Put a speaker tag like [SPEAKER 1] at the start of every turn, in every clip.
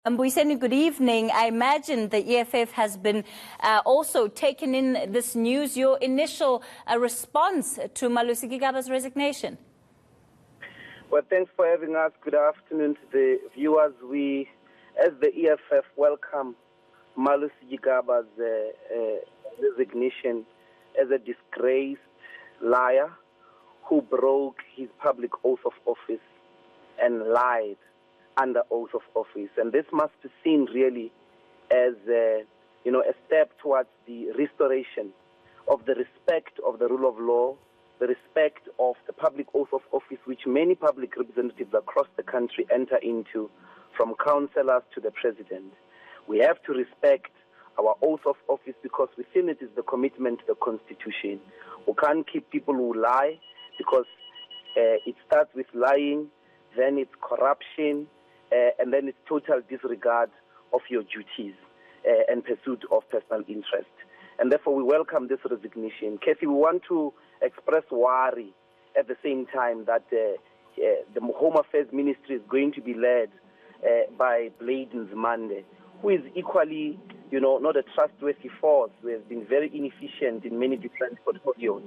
[SPEAKER 1] Mbuyiseni, good evening. I imagine the EFF has been also taken in this news. Your initial response to Malusi Gigaba's resignation?
[SPEAKER 2] Well, thanks for having us. Good afternoon to the viewers. We, as the EFF, welcome Malusi Gigaba's resignation as a disgraced liar who broke his public oath of office and lied under oath of office. And this must be seen really as a step towards the restoration of the respect of the rule of law, the respect of the public oath of office, which many public representatives across the country enter into, from councillors to the president. We have to respect our oath of office because within it is the commitment to the Constitution. We can't keep people who lie because it starts with lying, then it's corruption, and then it's total disregard of your duties and pursuit of personal interest. And therefore, we welcome this resignation. Kathy, we want to express worry at the same time that the Home Affairs Ministry is going to be led by Bladen Zimande, who is equally, not a trustworthy force, who has been very inefficient in many different portfolios.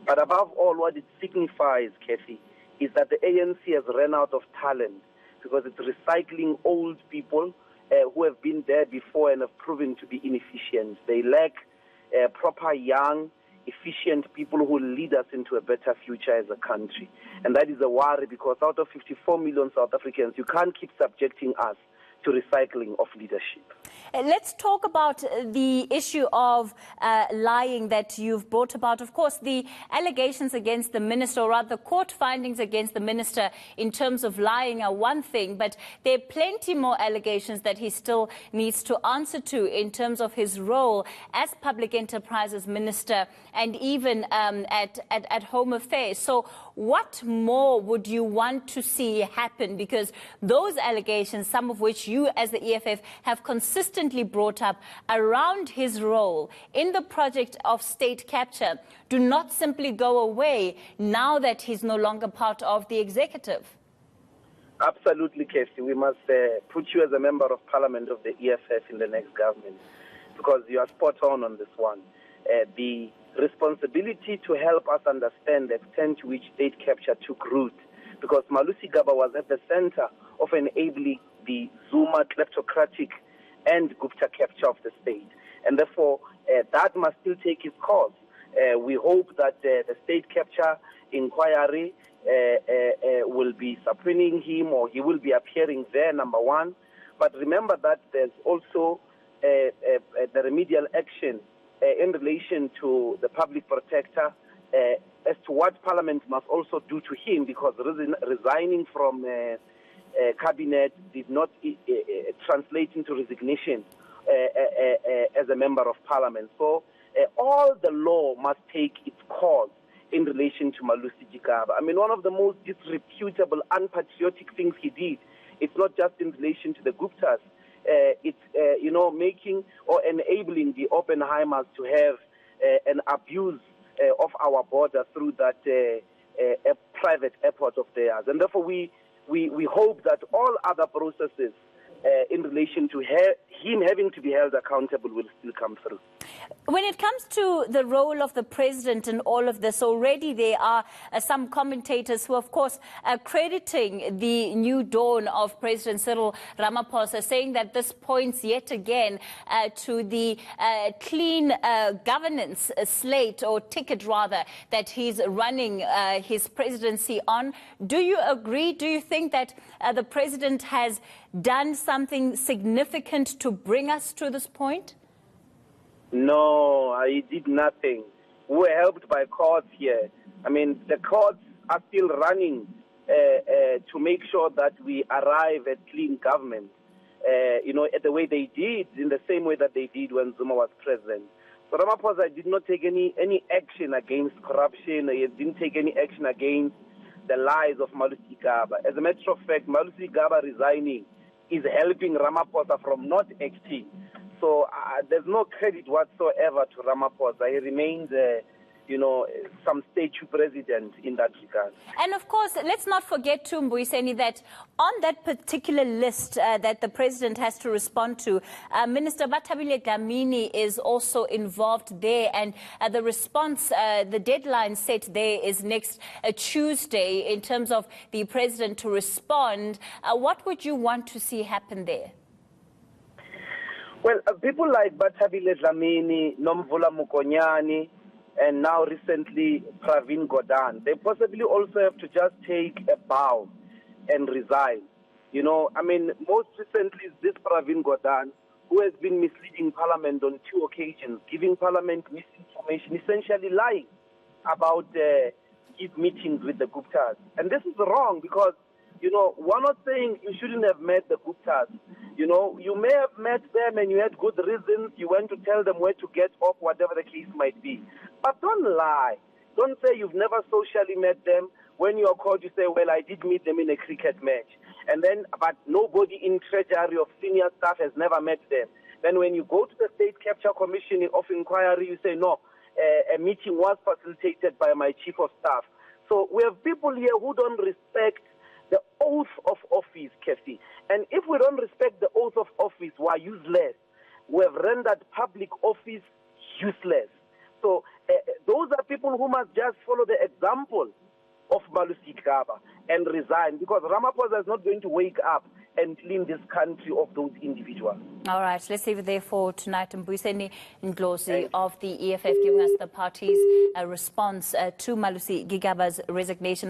[SPEAKER 2] But above all, what it signifies, Kathy, is that the ANC has run out of talent, because it's recycling old people who have been there before and have proven to be inefficient. They lack proper young, efficient people who will lead us into a better future as a country. And that is a worry, because out of 54 million South Africans, you can't keep subjecting us to recycling of leadership.
[SPEAKER 1] Let's talk about the issue of lying that you've brought about. Of course, the allegations against the minister, or rather court findings against the minister in terms of lying are one thing, but there are plenty more allegations that he still needs to answer to in terms of his role as public enterprises minister and even at Home Affairs. So what more would you want to see happen? Because those allegations, some of which you as the EFF have consistently brought up around his role in the project of state capture, do not simply go away now that he's no longer part of the executive.
[SPEAKER 2] Absolutely, Casey. We must put you as a member of parliament of the EFF in the next government, because you are spot on this one. The responsibility to help us understand the extent to which state capture took root, because Malusi Gigaba was at the center of enabling the Zuma kleptocratic and Gupta capture of the state. And therefore, that must still take its course. We hope that the state capture inquiry will be subpoenaing him, or he will be appearing there, number one. But remember that there's also the remedial action in relation to the public protector as to what Parliament must also do to him, because resigning from cabinet did not translate into resignation as a member of Parliament. So all the law must take its course in relation to Malusi Gigaba. I mean, one of the most disreputable, unpatriotic things he did, it's not just in relation to the Guptas, it's, making or enabling the Oppenheimers to have an abuse of our border through that a private airport of theirs. And therefore, we hope that all other processes in relation to him having to be held accountable will still come through.
[SPEAKER 1] When it comes to the role of the president in all of this, already there are some commentators who, of course, are crediting the new dawn of President Cyril Ramaphosa, saying that this points yet again to the clean governance slate, or ticket rather, that he's running his presidency on. Do you agree? Do you think that the president has done something significant to bring us to this point?
[SPEAKER 2] No, he did nothing. We were helped by courts here. I mean, the courts are still running to make sure that we arrive at clean government, the way they did, in the same way that they did when Zuma was president. So Ramaphosa did not take any action against corruption. He didn't take any action against the lies of Malusi Gigaba. As a matter of fact, Malusi Gigaba resigning is helping Ramaphosa from not acting. So there's no credit whatsoever to Ramaphosa. He remains some statue president in that regard.
[SPEAKER 1] And of course, let's not forget, Mbuyiseni, that on that particular list that the president has to respond to, Minister Bathabile Dlamini is also involved there, and the response, the deadline set there is next Tuesday in terms of the president to respond. What would you want to see happen there?
[SPEAKER 2] Well, people like Bathabile Dlamini, Nomvula Mukonyane, and now recently Pravin Gordhan, they possibly also have to just take a bow and resign. Most recently is this Pravin Gordhan, who has been misleading Parliament on 2 occasions, giving Parliament misinformation, essentially lying about his meetings with the Guptas. And this is wrong because, we're not saying you shouldn't have met the Guptas. You may have met them and you had good reasons. You went to tell them where to get off, whatever the case might be. But don't lie. Don't say you've never socially met them. When you are called, you say, well, I did meet them in a cricket match. But nobody in Treasury of senior staff has never met them. Then when you go to the State Capture Commission of Inquiry, you say, no, a meeting was facilitated by my Chief of Staff. So we have people here who don't respect the oath of office, Kathy. And if we don't respect the oath of office, we are useless. We have rendered public office useless. So those are people who must just follow the example of Malusi Gigaba and resign, because Ramaphosa is not going to wake up and clean this country of those individuals.
[SPEAKER 1] All right, let's leave it there for tonight. Mbuyiseni Ndlozi of the EFF giving us the party's response to Malusi Gigaba's resignation.